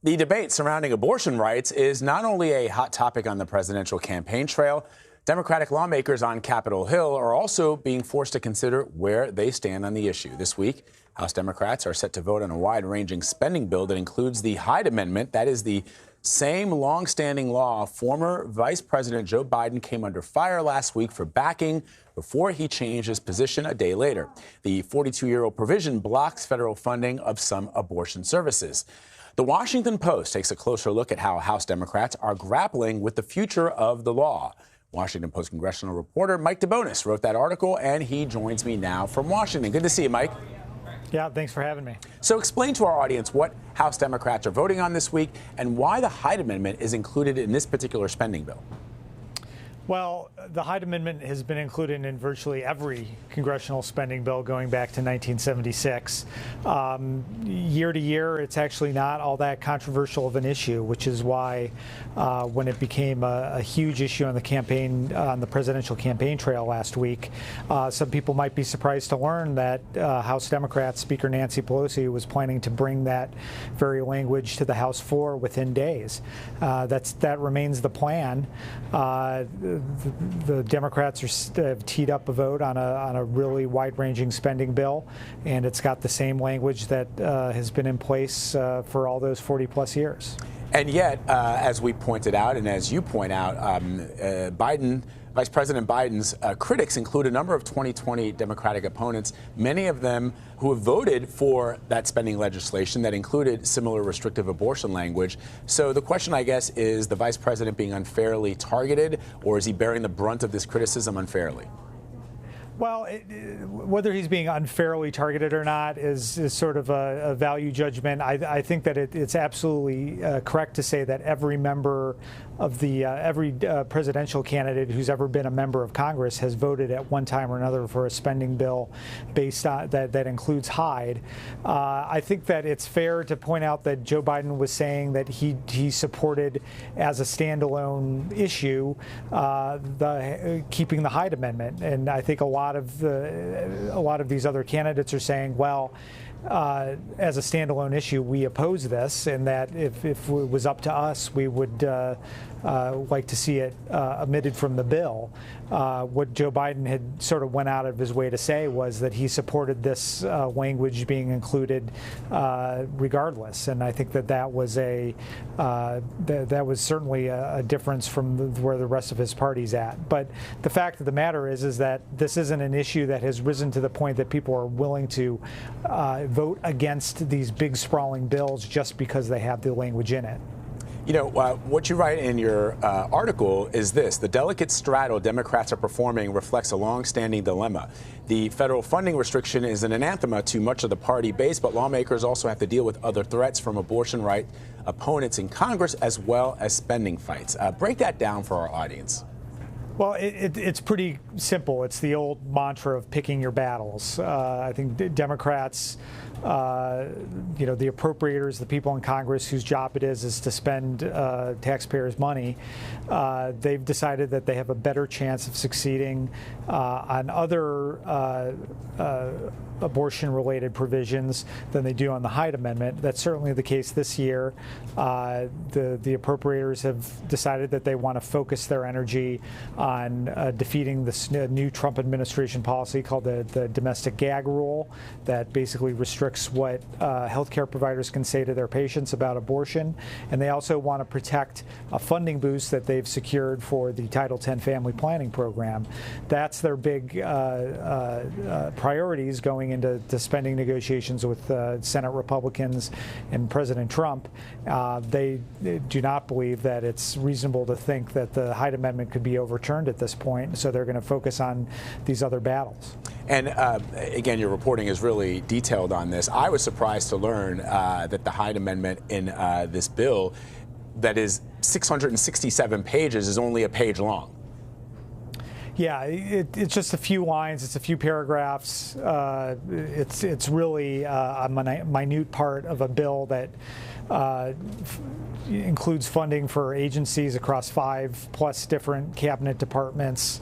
The debate surrounding abortion rights is not only a hot topic on the presidential campaign trail, Democratic lawmakers on Capitol Hill are also being forced to consider where they stand on the issue. This week, House Democrats are set to vote on a wide-ranging spending bill that includes the Hyde Amendment. That is the same long-standing law former Vice President Joe Biden came under fire last week for backing before he changed his position a day later. The 42-year-old provision blocks federal funding of some abortion services. The Washington Post takes a closer look at how House Democrats are grappling with the future of the law. Washington Post congressional reporter Mike DeBonis wrote that article, and he joins me now from Washington. Good to see you, Mike. Yeah, thanks for having me. So explain to our audience what House Democrats are voting on this week and why the Hyde Amendment is included in this particular spending bill. Well, the Hyde Amendment has been included in virtually every congressional spending bill going back to 1976. Year to year, it's actually not all that controversial of an issue, which is why when it became a huge issue on the presidential campaign trail last week, some people might be surprised to learn that House Democrats Speaker Nancy Pelosi was planning to bring that very language to the House floor within days. That remains the plan. The Democrats have teed up a vote on a really wide-ranging spending bill, and it's got the same language that has been in place for all those 40-plus years. And yet, as we pointed out, and as you point out, Vice President Biden's critics include a number of 2020 Democratic opponents, many of them who have voted for that spending legislation that included similar restrictive abortion language. So the question, I guess, is the vice president being unfairly targeted, or is he bearing the brunt of this criticism unfairly? Well, whether he's being unfairly targeted or not is sort of a value judgment. I think that it's absolutely correct to say that every member of every presidential candidate who's ever been a member of Congress has voted at one time or another for a spending bill based on that includes Hyde. I think that it's fair to point out that Joe Biden was saying that he supported as a standalone issue keeping the Hyde Amendment, and I think a lot of these other candidates are saying, well, as a standalone issue, we oppose this, and that if it was up to us, we would like to see it omitted from the bill. What Joe Biden had sort of went out of his way to say was that he supported this language being included regardless, and I think that was certainly a difference from where the rest of his party's at. But the fact of the matter is that this isn't an issue that has risen to the point that people are willing to vote against these big sprawling bills just because they have the language in it. You know, what you write in your article is this: the delicate straddle Democrats are performing reflects a long-standing dilemma. The federal funding restriction is an anathema to much of the party base, but lawmakers also have to deal with other threats from abortion right opponents in Congress, as well as spending fights. Break that down for our audience. Well, it's pretty simple. It's the old mantra of picking your battles. I think Democrats, the appropriators, the people in Congress whose job it is to spend taxpayers' money, they've decided that they have a better chance of succeeding on other abortion-related provisions than they do on the Hyde Amendment. That's certainly the case this year. The appropriators have decided that they want to focus their energy on defeating this new Trump administration policy called the domestic gag rule that basically restricts what healthcare providers can say to their patients about abortion. And they also want to protect a funding boost that they've secured for the Title X family planning program. That's their big priorities going into spending negotiations with Senate Republicans and President Trump. They do not believe that it's reasonable to think that the Hyde Amendment could be overturned at this point, so they're going to focus on these other battles. And again, your reporting is really detailed on this. I was surprised to learn that the Hyde Amendment in this bill, that is 667 pages, is only a page long. Yeah, it's just a few lines. It's a few paragraphs. It's really a minute part of a bill that includes funding for agencies across 5+ different cabinet departments,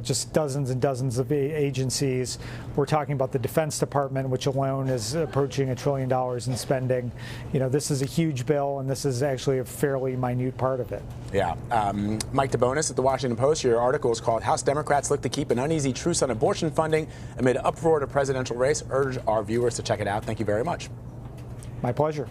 just dozens and dozens of agencies. We're talking about the Defense Department, which alone is approaching $1 trillion in spending. This is a huge bill, and this is actually a fairly minute part of it. Yeah. Mike DeBonis at the Washington Post, your article is called "House Democrats Look to Keep an Uneasy Truce on Abortion Funding Amid Uproar to Presidential Race." Urge our viewers to check it out. Thank you very much. My pleasure.